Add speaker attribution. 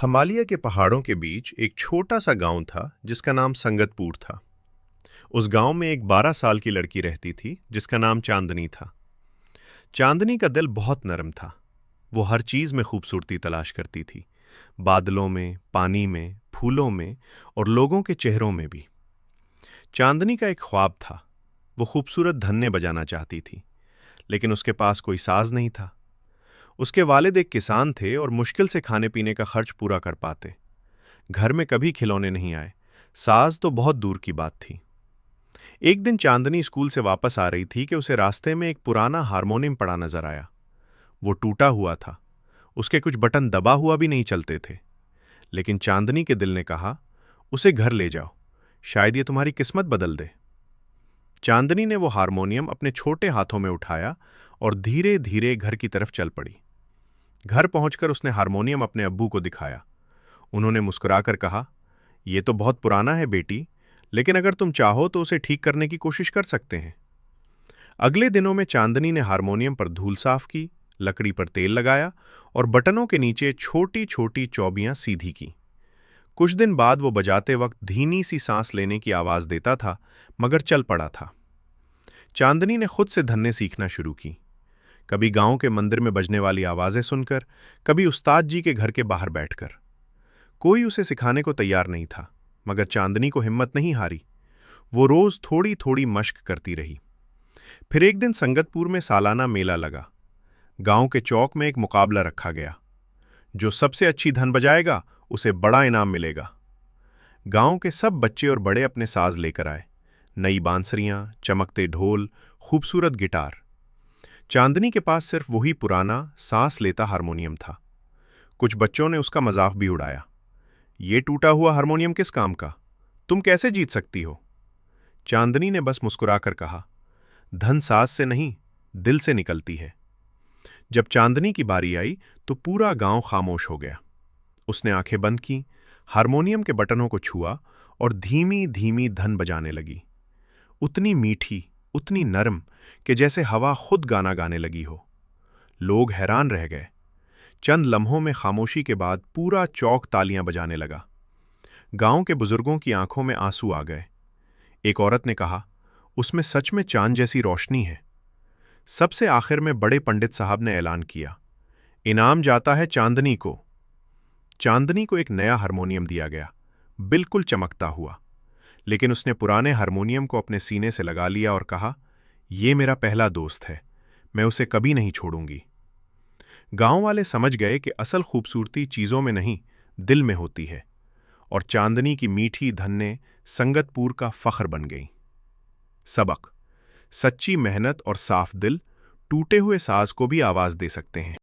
Speaker 1: हिमालय के पहाड़ों के बीच एक छोटा सा गांव था जिसका नाम संगतपुर था। उस गांव में एक 12 साल की लड़की रहती थी जिसका नाम चांदनी था। चांदनी का दिल बहुत नरम था। वो हर चीज में खूबसूरती तलाश करती थी, बादलों में, पानी में, फूलों में और लोगों के चेहरों में भी। चांदनी का एक ख्वाब था। वो खूबसूरत धन्ने बजाना चाहती थी, लेकिन उसके पास कोई साज नहीं था। उसके वालिद एक किसान थे और मुश्किल से खाने पीने का खर्च पूरा कर पाते। घर में कभी खिलौने नहीं आए, साज तो बहुत दूर की बात थी। एक दिन चांदनी स्कूल से वापस आ रही थी कि उसे रास्ते में एक पुराना हारमोनियम पड़ा नजर आया। वो टूटा हुआ था, उसके कुछ बटन दबा हुआ भी नहीं चलते थे। लेकिन चांदनी के दिल ने कहा, उसे घर ले जाओ, शायद ये तुम्हारी किस्मत बदल दे। चांदनी ने वो हारमोनियम अपने छोटे हाथों में उठाया और धीरे धीरे घर की तरफ चल पड़ी। घर पहुंचकर उसने हारमोनियम अपने अब्बू को दिखाया। उन्होंने मुस्कुराकर कहा, यह तो बहुत पुराना है बेटी, लेकिन अगर तुम चाहो तो उसे ठीक करने की कोशिश कर सकते हैं। अगले दिनों में चांदनी ने हारमोनियम पर धूल साफ की, लकड़ी पर तेल लगाया और बटनों के नीचे छोटी छोटी चौबियां सीधी की। कुछ दिन बाद वो बजाते वक्त धीमी सी सांस लेने की आवाज देता था, मगर चल पड़ा था। चांदनी ने खुद से धन्ने सीखना शुरू की, कभी गांव के मंदिर में बजने वाली आवाजें सुनकर, कभी उस्ताद जी के घर के बाहर बैठकर। कोई उसे सिखाने को तैयार नहीं था, मगर चांदनी को हिम्मत नहीं हारी। वो रोज थोड़ी थोड़ी मश्क करती रही। फिर एक दिन संगतपुर में सालाना मेला लगा। गांव के चौक में एक मुकाबला रखा गया। जो सबसे अच्छी धन बजाएगा उसे बड़ा इनाम मिलेगा। गांव के सब बच्चे और बड़े अपने साज लेकर आए, नई बांसुरियां, चमकते ढोल, खूबसूरत गिटार। चांदनी के पास सिर्फ वही पुराना सांस लेता हारमोनियम था। कुछ बच्चों ने उसका मजाक भी उड़ाया, ये टूटा हुआ हारमोनियम किस काम का, तुम कैसे जीत सकती हो। चांदनी ने बस मुस्कुराकर कहा, धन साज से नहीं, दिल से निकलती है। जब चांदनी की बारी आई तो पूरा गांव खामोश हो गया। उसने आंखें बंद की, हारमोनियम के बटनों को छुआ और धीमी धीमी धन बजाने लगी। उतनी मीठी, उतनी नरम कि जैसे हवा खुद गाना गाने लगी हो। लोग हैरान रह गए। चंद लम्हों में खामोशी के बाद पूरा चौक तालियां बजाने लगा। गांव के बुजुर्गों की आंखों में आंसू आ गए। एक औरत ने कहा, उसमें सच में चांद जैसी रोशनी है। सबसे आखिर में बड़े पंडित साहब ने ऐलान किया, इनाम जाता है चांदनी को। चांदनी को एक नया हारमोनियम दिया गया, बिल्कुल चमकता हुआ। लेकिन उसने पुराने हारमोनियम को अपने सीने से लगा लिया और कहा, यह मेरा पहला दोस्त है, मैं उसे कभी नहीं छोड़ूंगी। गांव वाले समझ गए कि असल खूबसूरती चीजों में नहीं, दिल में होती है। और चांदनी की मीठी धन्ने संगतपुर का फख्र बन गई। सबक: सच्ची मेहनत और साफ दिल टूटे हुए साज को भी आवाज दे सकते हैं।